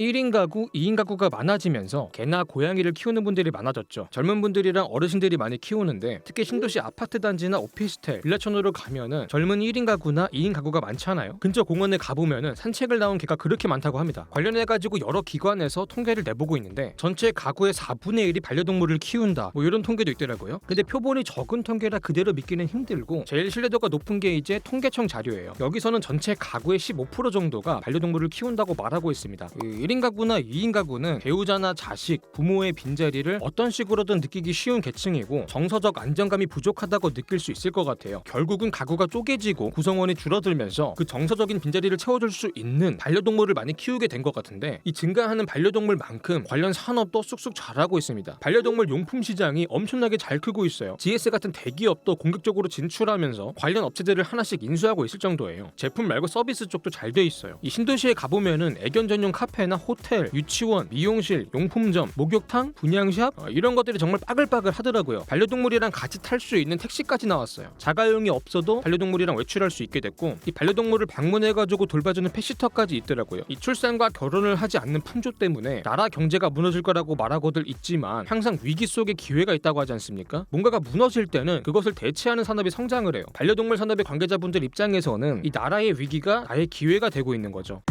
1인 가구, 2인 가구가 많아지면서 개나 고양이를 키우는 분들이 많아졌죠. 젊은 분들이랑 어르신들이 많이 키우는데 특히 신도시 아파트 단지나 오피스텔, 빌라촌으로 가면은 젊은 1인 가구나 2인 가구가 많잖아요. 근처 공원에 가보면은 산책을 나온 개가 그렇게 많다고 합니다. 관련해가지고 여러 기관에서 통계를 내보고 있는데 전체 가구의 4분의 1이 반려동물을 키운다 뭐 이런 통계도 있더라고요. 근데 표본이 적은 통계라 그대로 믿기는 힘들고 제일 신뢰도가 높은 게 이제 통계청 자료예요. 여기서는 전체 가구의 15% 정도가 반려동물을 키운다고 말하고 있습니다. 1인 가구나 2인 가구는 배우자나 자식, 부모의 빈자리를 어떤 식으로든 느끼기 쉬운 계층이고 정서적 안정감이 부족하다고 느낄 수 있을 것 같아요. 결국은 가구가 쪼개지고 구성원이 줄어들면서 그 정서적인 빈자리를 채워줄 수 있는 반려동물을 많이 키우게 된 것 같은데 이 증가하는 반려동물만큼 관련 산업도 쑥쑥 자라고 있습니다. 반려동물 용품 시장이 엄청나게 잘 크고 있어요. GS 같은 대기업도 공격적으로 진출하면서 관련 업체들을 하나씩 인수하고 있을 정도예요. 제품 말고 서비스 쪽도 잘 돼 있어요. 이 신도시에 가보면은 애견 전용 카페나 호텔, 유치원, 미용실, 용품점, 목욕탕, 분양샵 이런 것들이 정말 빠글빠글 하더라고요. 반려동물이랑 같이 탈 수 있는 택시까지 나왔어요. 자가용이 없어도 반려동물이랑 외출할 수 있게 됐고 이 반려동물을 방문해가지고 돌봐주는 펫시터까지 있더라고요. 이 출산과 결혼을 하지 않는 풍조 때문에 나라 경제가 무너질 거라고 말하고들 있지만 항상 위기 속에 기회가 있다고 하지 않습니까? 뭔가가 무너질 때는 그것을 대체하는 산업이 성장을 해요. 반려동물 산업의 관계자분들 입장에서는 이 나라의 위기가 나의 기회가 되고 있는 거죠.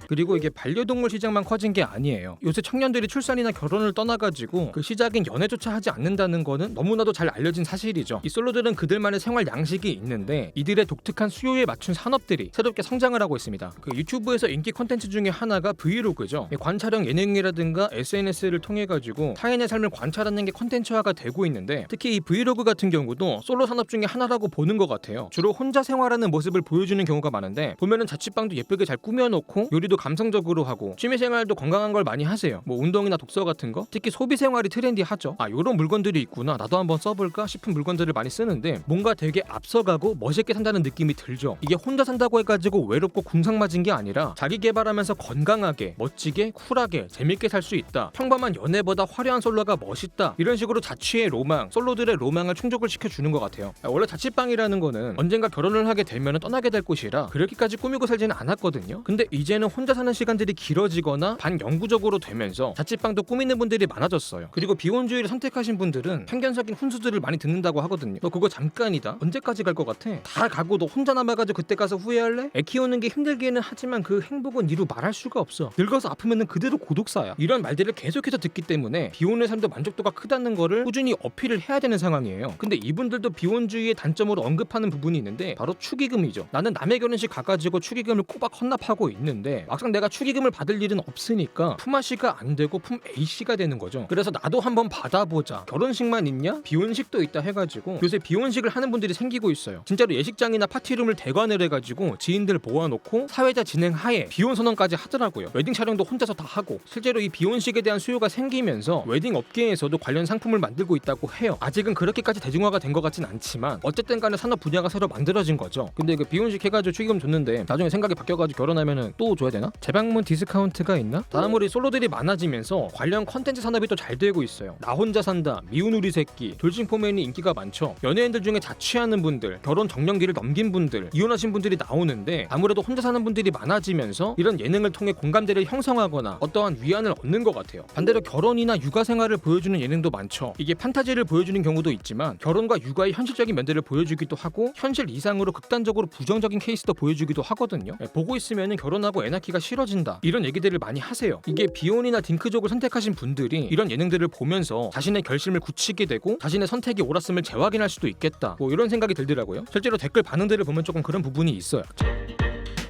그리고 이게 반려동물 시장만 커진 게 아니에요. 요새 청년들이 출산이나 결혼을 떠나가지고 그 시작인 연애조차 하지 않는다는 거는 너무나도 잘 알려진 사실이죠. 이 솔로들은 그들만의 생활 양식이 있는데 이들의 독특한 수요에 맞춘 산업들이 새롭게 성장을 하고 있습니다. 그 유튜브에서 인기 콘텐츠 중에 하나가 브이로그죠. 관찰형 예능이라든가 SNS를 통해 가지고 타인의 삶을 관찰하는 게 콘텐츠화가 되고 있는데 특히 이 브이로그 같은 경우도 솔로 산업 중에 하나라고 보는 것 같아요. 주로 혼자 생활하는 모습을 보여주는 경우가 많은데 보면은 자취방도 예쁘게 잘 꾸며놓고 요리도 감성적으로 하고 취미생활도 건강한 걸 많이 하세요. 뭐 운동이나 독서 같은 거 특히 소비생활이 트렌디하죠. 요런 물건들이 있구나 나도 한번 써볼까 싶은 물건들을 많이 쓰는데 뭔가 되게 앞서가고 멋있게 산다는 느낌이 들죠. 이게 혼자 산다고 해가지고 외롭고 궁상맞은 게 아니라 자기 개발하면서 건강하게 멋지게 쿨하게 재밌게 살 수 있다. 평범한 연애보다 화려한 솔로가 멋있다. 이런 식으로 자취의 로망, 솔로들의 로망을 충족을 시켜주는 것 같아요. 원래 자취방이라는 거는 언젠가 결혼을 하게 되면 떠나게 될 곳이라 그렇게까지 꾸미고 살지는 않았거든요. 근데 이제는 혼자 사는 시간들이 길어지거나 반영구적으로 되면서 자취방도 꾸미는 분들이 많아졌어요. 그리고 비혼주의를 선택하신 분들은 편견적인 훈수들을 많이 듣는다고 하거든요. 너 그거 잠깐이다. 언제까지 갈 것 같아? 다 가고 너 혼자 남아가지고 그때 가서 후회할래? 애 키우는 게 힘들기는 하지만 그 행복은 이루 말할 수가 없어. 늙어서 아프면은 그대로 고독사야. 이런 말들을 계속해서 듣기 때문에 비혼의 삶도 만족도가 크다는 거를 꾸준히 어필을 해야 되는 상황이에요. 근데 이분들도 비혼주의의 단점으로 언급하는 부분이 있는데 바로 축의금이죠. 나는 남의 결혼식 가가지고 축의금을 꼬박 헌납하고 있는데 막상 내가 축의금을 받을 일은 없으니까 품아씨가 안 되고 품 A씨가 되는 거죠. 그래서 나도 한번 받아보자. 결혼식만 있냐? 비혼식도 있다 해가지고 요새 비혼식을 하는 분들이 생기고 있어요. 진짜로 예식장이나 파티룸을 대관을 해가지고 지인들 모아놓고 사회자 진행 하에 비혼 선언까지 하더라고요. 웨딩 촬영도 혼자서 다 하고 실제로 이 비혼식에 대한 수요가 생기면서 웨딩 업계에서도 관련 상품을 만들고 있다고 해요. 아직은 그렇게까지 대중화가 된 것 같진 않지만 어쨌든 간에 산업 분야가 새로 만들어진 거죠. 근데 그 비혼식 해가지고 축의금 줬는데 나중에 생각이 바뀌어가지고 결혼하면은 또 줘야 되나? 재방문 디스카운트가 있나? 다음으로 솔로들이 많아지면서 관련 컨텐츠 산업이 또 잘 되고 있어요. 나 혼자 산다, 미운 우리 새끼, 돌싱포맨이 인기가 많죠. 연예인들 중에 자취하는 분들, 결혼 정년기를 넘긴 분들, 이혼하신 분들이 나오는데 아무래도 혼자 사는 분들이 많아지면서 이런 예능을 통해 공감대를 형성하거나 어떠한 위안을 얻는 것 같아요. 반대로 결혼이나 육아 생활을 보여주는 예능도 많죠. 이게 판타지를 보여주는 경우도 있지만 결혼과 육아의 현실적인 면들을 보여주기도 하고 현실 이상으로 극단적으로 부정적인 케이스도 보여주기도 하거든요. 보고 있으면 결혼하고 애 낳기가 싫어진다 이런 얘기들을 많이 하세요. 이게 비혼이나 딩크족을 선택하신 분들이 이런 예능들을 보면서 자신의 결심을 굳히게 되고 자신의 선택이 옳았음을 재확인할 수도 있겠다 뭐 이런 생각이 들더라고요. 실제로 댓글 반응들을 보면 조금 그런 부분이 있어요.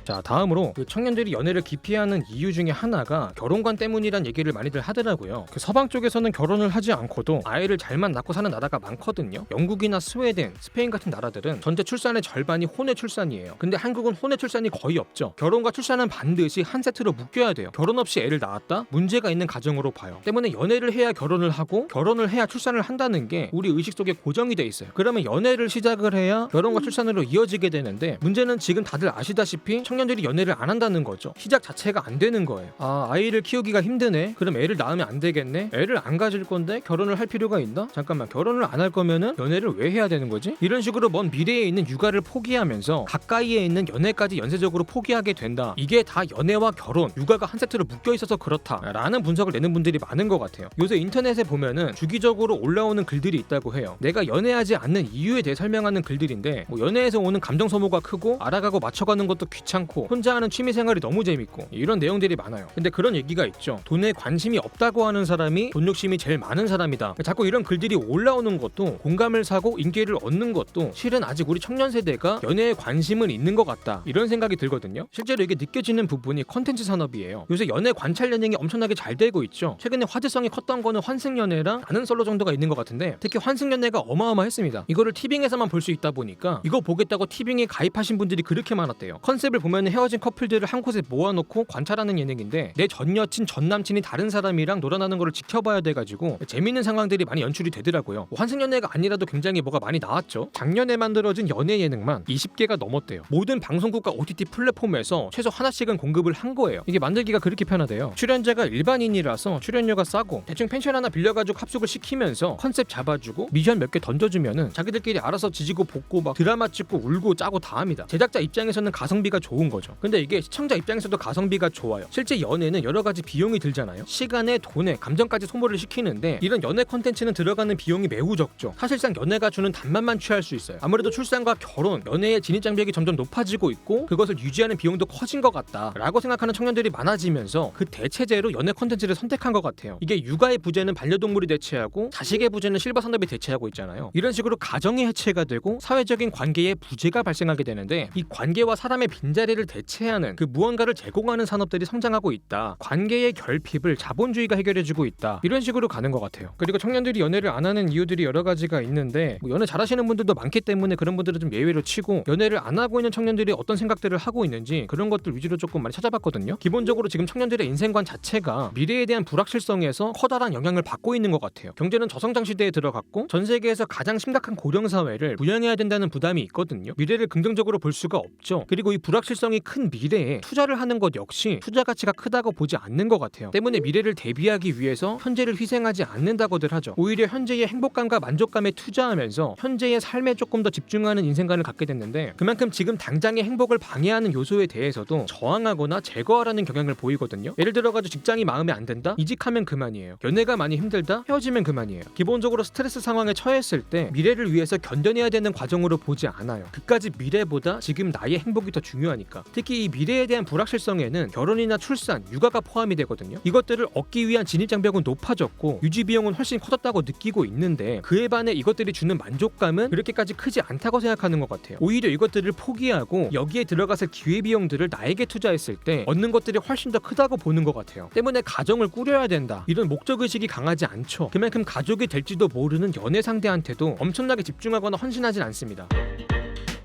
자, 다음으로 그 청년들이 연애를 기피하는 이유 중에 하나가 결혼관 때문이란 얘기를 많이들 하더라고요. 그 서방 쪽에서는 결혼을 하지 않고도 아이를 잘만 낳고 사는 나라가 많거든요. 영국이나 스웨덴, 스페인 같은 나라들은 전체 출산의 절반이 혼외 출산이에요. 근데 한국은 혼외 출산이 거의 없죠. 결혼과 출산은 반드시 한 세트로 묶여야 돼요. 결혼 없이 애를 낳았다? 문제가 있는 가정으로 봐요. 때문에 연애를 해야 결혼을 하고 결혼을 해야 출산을 한다는 게 우리 의식 속에 고정이 돼 있어요. 그러면 연애를 시작을 해야 결혼과 출산으로 이어지게 되는데 문제는 지금 다들 아시다시피 청년 청년들이 연애를 안 한다는 거죠. 시작 자체가 안 되는 거예요. 아이를 키우기가 힘드네. 그럼 애를 낳으면 안 되겠네. 애를 안 가질 건데 결혼을 할 필요가 있나? 잠깐만, 결혼을 안 할 거면은 연애를 왜 해야 되는 거지? 이런 식으로 먼 미래에 있는 육아를 포기하면서 가까이에 있는 연애까지 연쇄적으로 포기하게 된다. 이게 다 연애와 결혼, 육아가 한 세트로 묶여 있어서 그렇다라는 분석을 내는 분들이 많은 것 같아요. 요새 인터넷에 보면은 주기적으로 올라오는 글들이 있다고 해요. 내가 연애하지 않는 이유에 대해 설명하는 글들인데, 연애에서 오는 감정 소모가 크고 알아가고 맞춰가는 것도 귀찮고 혼자 하는 취미 생활이 너무 재밌고 이런 내용들이 많아요. 근데 그런 얘기가 있죠. 돈에 관심이 없다고 하는 사람이 돈 욕심이 제일 많은 사람이다. 자꾸 이런 글들이 올라오는 것도, 공감을 사고 인기를 얻는 것도 실은 아직 우리 청년 세대가 연애에 관심은 있는 것 같다, 이런 생각이 들거든요. 실제로 이게 느껴지는 부분이 컨텐츠 산업이에요. 요새 연애 관찰 예능이 엄청나게 잘 되고 있죠. 최근에 화제성이 컸던 거는 환승연애랑 나는 솔로 정도가 있는 것 같은데, 특히 환승연애가 어마어마했습니다. 이거를 티빙에서만 볼 수 있다 보니까 이거 보겠다고 티빙에 가입하신 분들이 그렇게 많았대요. 컨셉을 보면 헤어진 커플들을 한 곳에 모아놓고 관찰하는 예능인데, 내 전 여친 전 남친이 다른 사람이랑 놀아나는 거를 지켜봐야 돼가지고 재밌는 상황들이 많이 연출이 되더라고요. 환승연애가 아니라도 굉장히 뭐가 많이 나왔죠. 작년에 만들어진 연애 예능만 20개가 넘었대요. 모든 방송국과 OTT 플랫폼에서 최소 하나씩은 공급을 한 거예요. 이게 만들기가 그렇게 편하대요. 출연자가 일반인이라서 출연료가 싸고 대충 펜션 하나 빌려가지고 합숙을 시키면서 컨셉 잡아주고 미션 몇 개 던져주면은 자기들끼리 알아서 지지고 볶고 막 드라마 찍고 울고 짜고 다 합니다. 제작자 입장에서는 가성비가 좋은 거죠. 근데 이게 시청자 입장에서도 가성비가 좋아요. 실제 연애는 여러 가지 비용이 들잖아요. 시간에, 돈에, 감정까지 소모를 시키는데, 이런 연애 콘텐츠는 들어가는 비용이 매우 적죠. 사실상 연애가 주는 단맛만 취할 수 있어요. 아무래도 출산과 결혼, 연애의 진입장벽이 점점 높아지고 있고 그것을 유지하는 비용도 커진 것 같다라고 생각하는 청년들이 많아지면서 그 대체제로 연애 콘텐츠를 선택한 것 같아요. 이게 육아의 부재는 반려동물이 대체하고 자식의 부재는 실버 산업이 대체하고 있잖아요. 이런 식으로 가정이 해체가 되고 사회적인 관계에 부재가 발생하게 되는데, 이 관계와 사람의 빈자리를 대체하는 그 무언가를 제공하는 산업들이 성장하고 있다. 관계의 결핍을 자본주의가 해결해주고 있다. 이런 식으로 가는 것 같아요. 그리고 청년들이 연애를 안 하는 이유들이 여러 가지가 있는데, 연애 잘하시는 분들도 많기 때문에 그런 분들은 좀 예외로 치고, 연애를 안 하고 있는 청년들이 어떤 생각들을 하고 있는지 그런 것들 위주로 조금 많이 찾아봤거든요. 기본적으로 지금 청년들의 인생관 자체가 미래에 대한 불확실성에서 커다란 영향을 받고 있는 것 같아요. 경제는 저성장 시대에 들어갔고 전 세계에서 가장 심각한 고령 사회를 부양해야 된다는 부담이 있거든요. 미래를 긍정적으로 볼 수가 없죠. 그리고 이 불확실성이 큰 미래에 투자를 하는 것 역시 투자 가치가 크다고 보지 않는 것 같아요. 때문에 미래를 대비하기 위해서 현재를 희생하지 않는다고들 하죠. 오히려 현재의 행복감과 만족감에 투자하면서 현재의 삶에 조금 더 집중하는 인생관을 갖게 됐는데, 그만큼 지금 당장의 행복을 방해하는 요소에 대해서도 저항하거나 제거하라는 경향을 보이거든요. 예를 들어가지고 직장이 마음에 안 든다? 이직하면 그만이에요. 연애가 많이 힘들다? 헤어지면 그만이에요. 기본적으로 스트레스 상황에 처했을 때 미래를 위해서 견뎌내야 되는 과정으로 보지 않아요. 그까지 미래보다 지금 나의 행복이 더 중요하니까. 특히 이 미래에 대한 불확실성에는 결혼이나 출산, 육아가 포함이 되거든요. 이것들을 얻기 위한 진입장벽은 높아졌고 유지 비용은 훨씬 커졌다고 느끼고 있는데, 그에 반해 이것들이 주는 만족감은 그렇게까지 크지 않다고 생각하는 것 같아요. 오히려 이것들을 포기하고 여기에 들어갔을 기회비용들을 나에게 투자했을 때 얻는 것들이 훨씬 더 크다고 보는 것 같아요. 때문에 가정을 꾸려야 된다, 이런 목적의식이 강하지 않죠. 그만큼 가족이 될지도 모르는 연애 상대한테도 엄청나게 집중하거나 헌신하진 않습니다.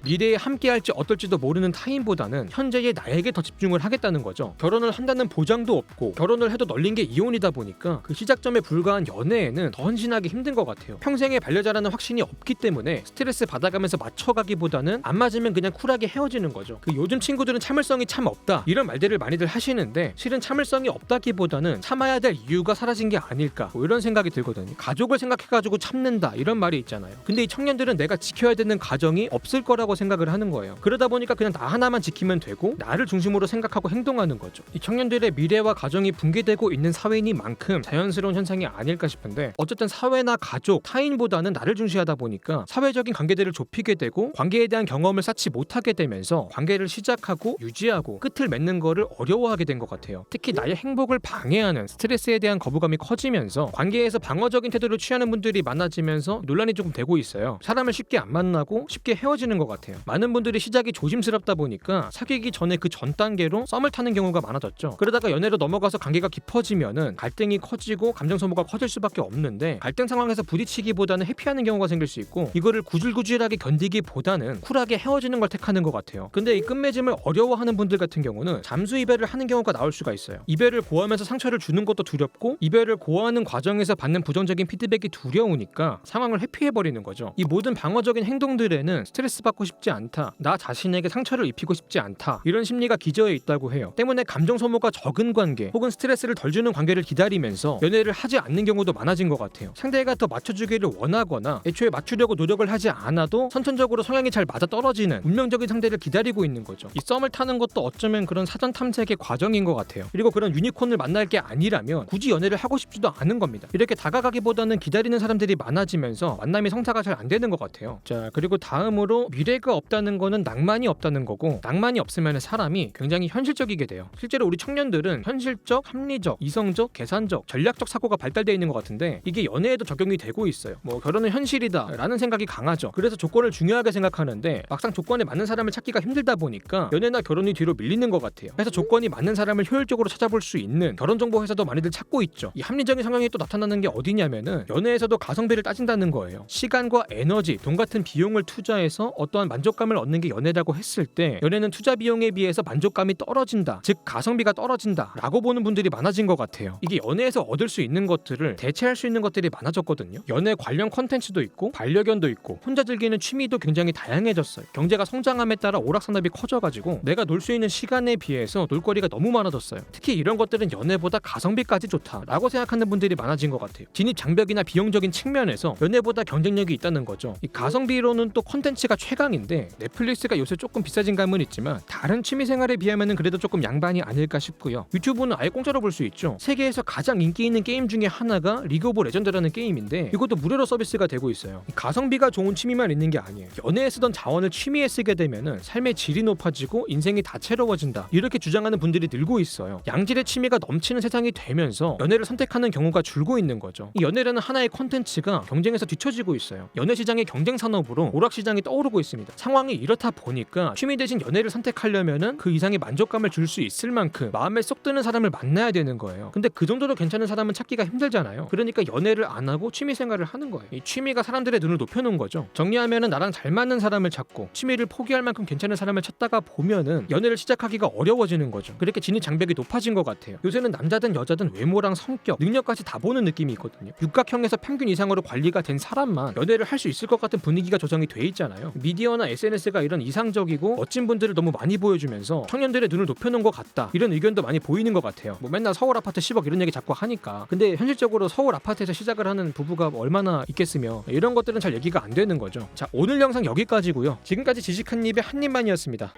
미래에 함께할지 어떨지도 모르는 타인보다는 현재의 나에게 더 집중을 하겠다는 거죠. 결혼을 한다는 보장도 없고 결혼을 해도 널린 게 이혼이다 보니까 그 시작점에 불과한 연애에는 더 헌신하기 힘든 것 같아요. 평생의 반려자라는 확신이 없기 때문에 스트레스 받아가면서 맞춰가기보다는 안 맞으면 그냥 쿨하게 헤어지는 거죠. 그 요즘 친구들은 참을성이 참 없다, 이런 말들을 많이들 하시는데, 실은 참을성이 없다기보다는 참아야 될 이유가 사라진 게 아닐까, 이런 생각이 들거든요. 가족을 생각해가지고 참는다, 이런 말이 있잖아요. 근데 이 청년들은 내가 지켜야 되는 가정이 없을 거라고 생각을 하는 거예요. 그러다 보니까 그냥 나 하나만 지키면 되고 나를 중심으로 생각하고 행동하는 거죠. 이 청년들의 미래와 가정이 붕괴되고 있는 사회이니만큼 자연스러운 현상이 아닐까 싶은데, 어쨌든 사회나 가족, 타인보다는 나를 중시하다 보니까 사회적인 관계들을 좁히게 되고 관계에 대한 경험을 쌓지 못하게 되면서 관계를 시작하고 유지하고 끝을 맺는 거를 어려워하게 된 것 같아요. 특히 나의 행복을 방해하는 스트레스에 대한 거부감이 커지면서 관계에서 방어적인 태도를 취하는 분들이 많아지면서 논란이 조금 되고 있어요. 사람을 쉽게 안 만나고 쉽게 헤어지는 것 같아요. 많은 분들이 시작이 조심스럽다 보니까 사귀기 전에 그 전 단계로 썸을 타는 경우가 많아졌죠. 그러다가 연애로 넘어가서 관계가 깊어지면은 갈등이 커지고 감정 소모가 커질 수밖에 없는데, 갈등 상황에서 부딪히기보다는 회피하는 경우가 생길 수 있고, 이거를 구질구질하게 견디기보다는 쿨하게 헤어지는 걸 택하는 것 같아요. 근데 이 끝맺음을 어려워하는 분들 같은 경우는 잠수 이별을 하는 경우가 나올 수가 있어요. 이별을 고하면서 상처를 주는 것도 두렵고 이별을 고하는 과정에서 받는 부정적인 피드백이 두려우니까 상황을 회피해버리는 거죠. 이 모든 방어적인 행동들에는 스트레스 받고 싶지 않다, 나 자신에게 상처를 입히고 싶지 않다, 이런 심리가 기저에 있다고 해요. 때문에 감정 소모가 적은 관계 혹은 스트레스를 덜 주는 관계를 기다리면서 연애를 하지 않는 경우도 많아진 것 같아요. 상대가 더 맞춰주기를 원하거나 애초에 맞추려고 노력을 하지 않아도 선천적으로 성향이 잘 맞아떨어지는 운명적인 상대를 기다리고 있는 거죠. 이 썸을 타는 것도 어쩌면 그런 사전 탐색의 과정인 것 같아요. 그리고 그런 유니콘을 만날 게 아니라면 굳이 연애를 하고 싶지도 않은 겁니다. 이렇게 다가가기보다는 기다리는 사람들이 많아지면서 만남이 성사가 잘 안 되는 것 같아요. 자, 그리고 다음으로 미래가 없다는 거는 낭만이 없다는 거고, 낭만이 없으면 사람이 굉장히 현실적이게 돼요. 실제로 우리 청년들은 현실적, 합리적, 이성적, 계산적, 전략적 사고가 발달되어 있는 것 같은데 이게 연애에도 적용이 되고 있어요. 뭐 결혼은 현실이다 라는 생각이 강하죠. 그래서 조건을 중요하게 생각하는데 막상 조건에 맞는 사람을 찾기가 힘들다 보니까 연애나 결혼이 뒤로 밀리는 것 같아요. 그래서 조건이 맞는 사람을 효율적으로 찾아볼 수 있는 결혼정보 회사도 많이들 찾고 있죠. 이 합리적인 성향이 또 나타나는 게 어디냐면은 연애에서도 가성비를 따진다는 거예요. 시간과 에너지, 돈 같은 비용을 투자해서 어떠한 만족감을 얻는 게 연애라고 했을 때 연애는 투자 비용에 비해서 만족감이 떨어진다, 즉 가성비가 떨어진다 라고 보는 분들이 많아진 것 같아요. 이게 연애에서 얻을 수 있는 것들을 대체할 수 있는 것들이 많아졌거든요. 연애 관련 콘텐츠도 있고 반려견도 있고 혼자 즐기는 취미도 굉장히 다양해졌어요. 경제가 성장함에 따라 오락산업이 커져가지고 내가 놀 수 있는 시간에 비해서 놀거리가 너무 많아졌어요. 특히 이런 것들은 연애보다 가성비까지 좋다라고 생각하는 분들이 많아진 것 같아요. 진입 장벽이나 비용적인 측면에서 연애보다 경쟁력이 있다는 거죠. 이 가성비로는 또 콘텐츠가 최강인데 넷플릭스가 요새 조금 비싸진 감은 있지만 다른 취미생활에 비하면은 그래도 조금 양반이 아닐까 싶고요. 유튜브는 아예 공짜로 볼 수 있죠. 세계에서 가장 인기 있는 게임 중에 하나가 리그 오브 레전드라는 게임인데 이것도 무료로 서비스가 되고 있어요. 가성비가 좋은 취미만 있는 게 아니에요. 연애에 쓰던 자원을 취미에 쓰게 되면은 삶의 질이 높아지고 인생이 다채로워진다, 이렇게 주장하는 분들이 늘고 있어요. 양질의 취미가 넘치는 세상이 되면서 연애를 선택하는 경우가 줄고 있는 거죠. 이 연애라는 하나의 콘텐츠가 경쟁에서 뒤처지고 있어요. 연애 시장의 경쟁 산업으로 오락 시장이 떠오르고 있습니다. 상황이 이렇다 보니까 취미 대신 연애를 선택하려면은 그 이상의 만족감을 줄 수 있을 만큼 마음에 쏙 드는 사람을 만나야 되는 거예요. 근데 그 정도로 괜찮은 사람은 찾기가 힘들잖아요. 그러니까 연애를 안 하고 취미 생활을 하는 거예요. 이 취미가 사람들의 눈을 높여놓은 거죠. 정리하면은 나랑 잘 맞는 사람을 찾고 취미를 포기할 만큼 괜찮은 사람을 찾다가 보면은 연애를 시작하기가 어려워지는 거죠. 그렇게 진입 장벽이 높아진 것 같아요. 요새는 남자든 여자든 외모랑 성격, 능력까지 다 보는 느낌이 있거든요. 육각형에서 평균 이상으로 관리가 된 사람만 연애를 할 수 있을 것 같은 분위기가 조성이 돼 있잖아요. 미디어나 SNS가 이런 이상적이고 멋진 분들을 너무 많이 보여주면서 청년들의 눈을 높여놓은 것 같다, 이런 의견도 많이 보이는 것 같아요. 뭐 맨날 서울 아파트 10억 이런 얘기 자꾸 하니까. 근데 현실적으로 서울 아파트에서 시작을 하는 부부가 얼마나 있겠으며 이런 것들은 잘 얘기가 안 되는 거죠. 자, 오늘 영상 여기까지고요. 지금까지 지식 한 입의 한 입만이었습니다.